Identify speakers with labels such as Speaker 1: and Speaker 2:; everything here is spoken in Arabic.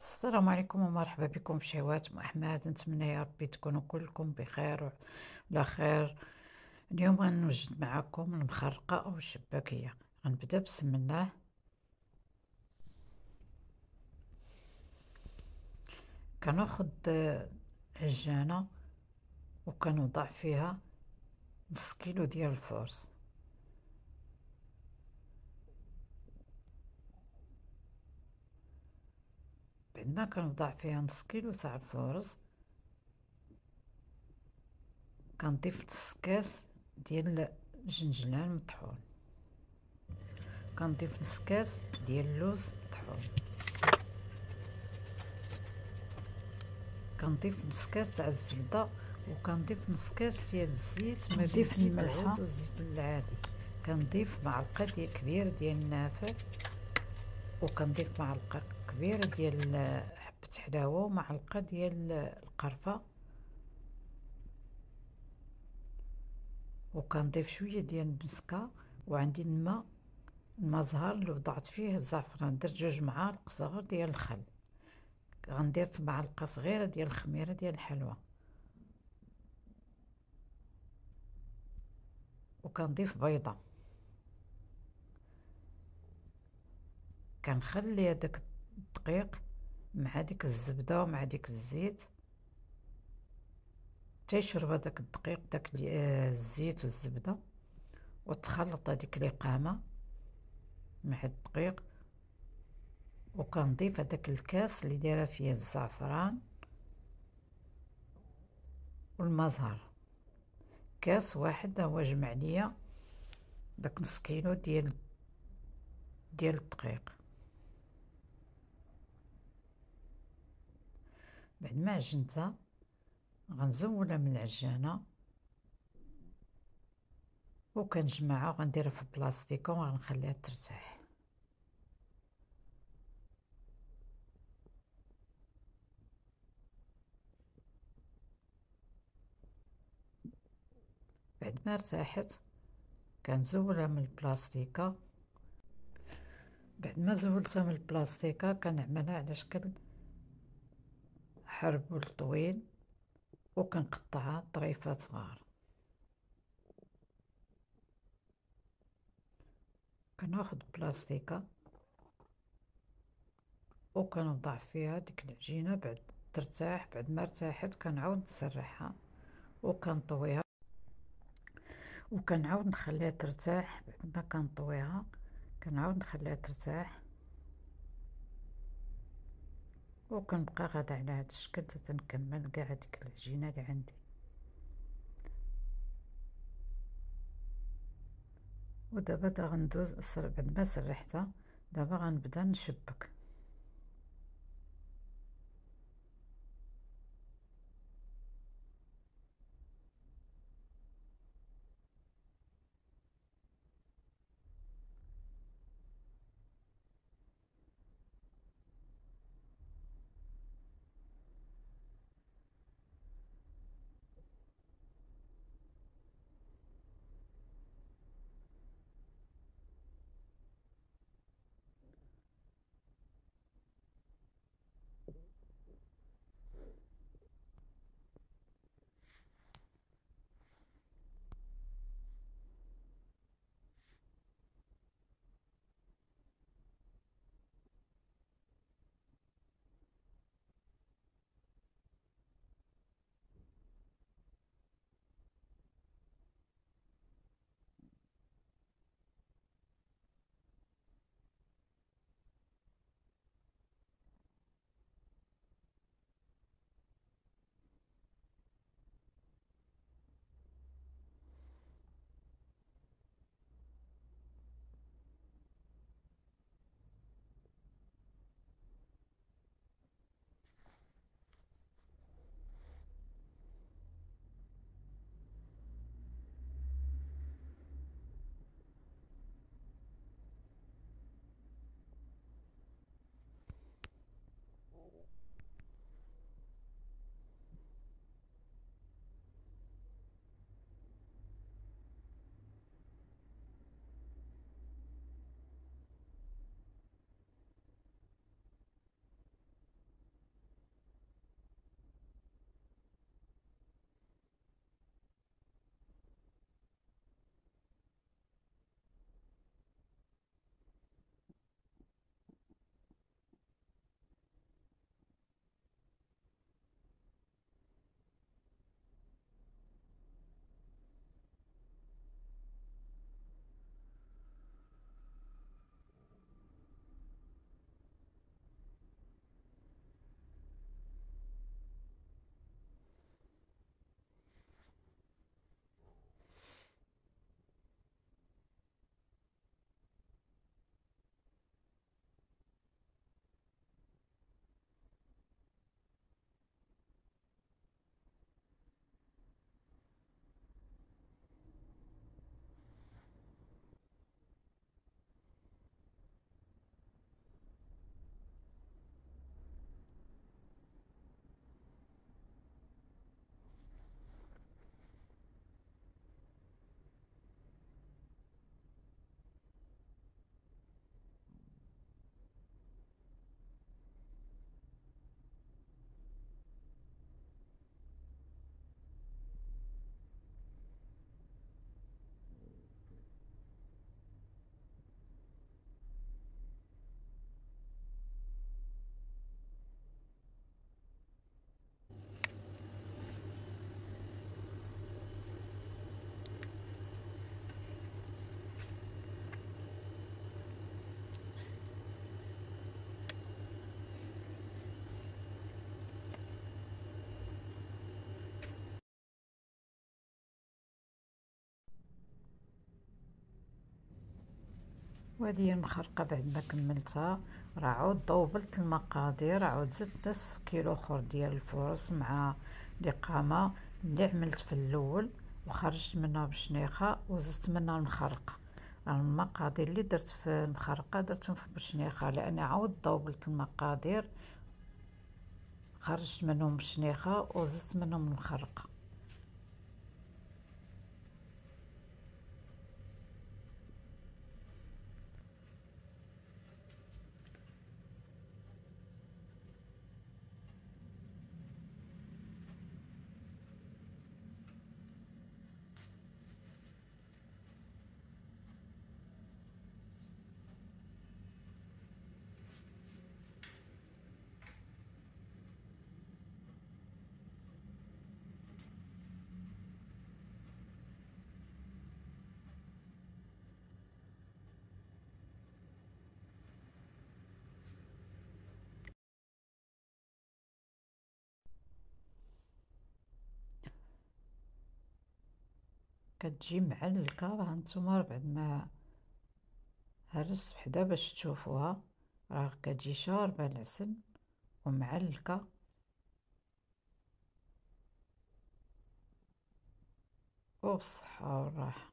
Speaker 1: السلام عليكم ومرحبا بكم في شهوات أحمد. نتمنى يا ربي تكونوا كلكم بخير وعلى خير. اليوم غنوجد معكم المخرقة أو الشباكية. غنبدا بسم الله. كناخد عجانة وكنوضع فيها نص كيلو ديال الفرص. بعد ما كنوضع فيها نص كيلو تاع الفرص كنضيف نص كاس ديال الجنجلان مطحون، كنضيف نص كاس ديال اللوز مطحون، كنضيف نص كاس تاع الزبده، وكنضيف نص كاس ديال الزيت ما بين زيت العود والزيت العادي. كنضيف معلقه كبيره ديال النافع، وكنضيف معلقه كبيره ديال حبه حلاوه ومعلقه ديال القرفه، وكنضيف شويه ديال المسكه، وعندي الماء زهر اللي وضعت فيه الزعفران. درت 2 معالق صغار ديال الخل. غندير في معلقه صغيره ديال الخميره ديال الحلوى، وكنضيف بيضه. كنخلي هذاك الدقيق مع ديك الزبده ومع ديك الزيت تيشرب هذاك الدقيق داك الزيت والزبده، وتخلط هذيك الإقامة مع الدقيق. وكنضيف هذاك الكاس اللي دايره فيه الزعفران والمزهر. كاس واحد هو جمع ليا داك نص كيلو ديال الدقيق. بعد ما عجنتها غنزولها من العجانه وكنجمعها وغنديرها في بلاستيكه وغنخليها ترتاح. بعد ما ارتاحت كنزولها من البلاستيكه. بعد ما زولتها من البلاستيكه كنعملها على شكل حربول طويل، وكنقطعها طريفات صغار. كناخد بلاستيكه وكنوضع فيها ديك العجينه بعد ترتاح. بعد ما ارتاحت كنعاود نسرحها وكنطويها، وكنعاود نخليها ترتاح. بعد ما كنطويها كنعاود نخليها ترتاح، وكنبقى غادا على هذا الشكل حتى نكمل كاع هذيك العجينه اللي عندي. ودابا دا غندوز بعد ما سرحتها دابا غنبدا نشبك. وهذه هي المخرقه بعد ما كملتها. راه عاود ضوبلت المقادير، عاود زدت نصف كيلو اخر ديال الفرص مع القامه اللي عملت في الاول وخرجت منها بشنيخه وزدت منها المخرقه. المقادير اللي درت في المخرقه درتهم في بشنيخه لان عاود ضوبلت المقادير، خرجت منهم بشنيخه وزدت منهم المخرقه. كتجي معلكه، راه نتوما بعد ما هرس وحده باش تشوفوها، راه كتجي شاربه العسل ومعلكه. وبالصحه والراحه.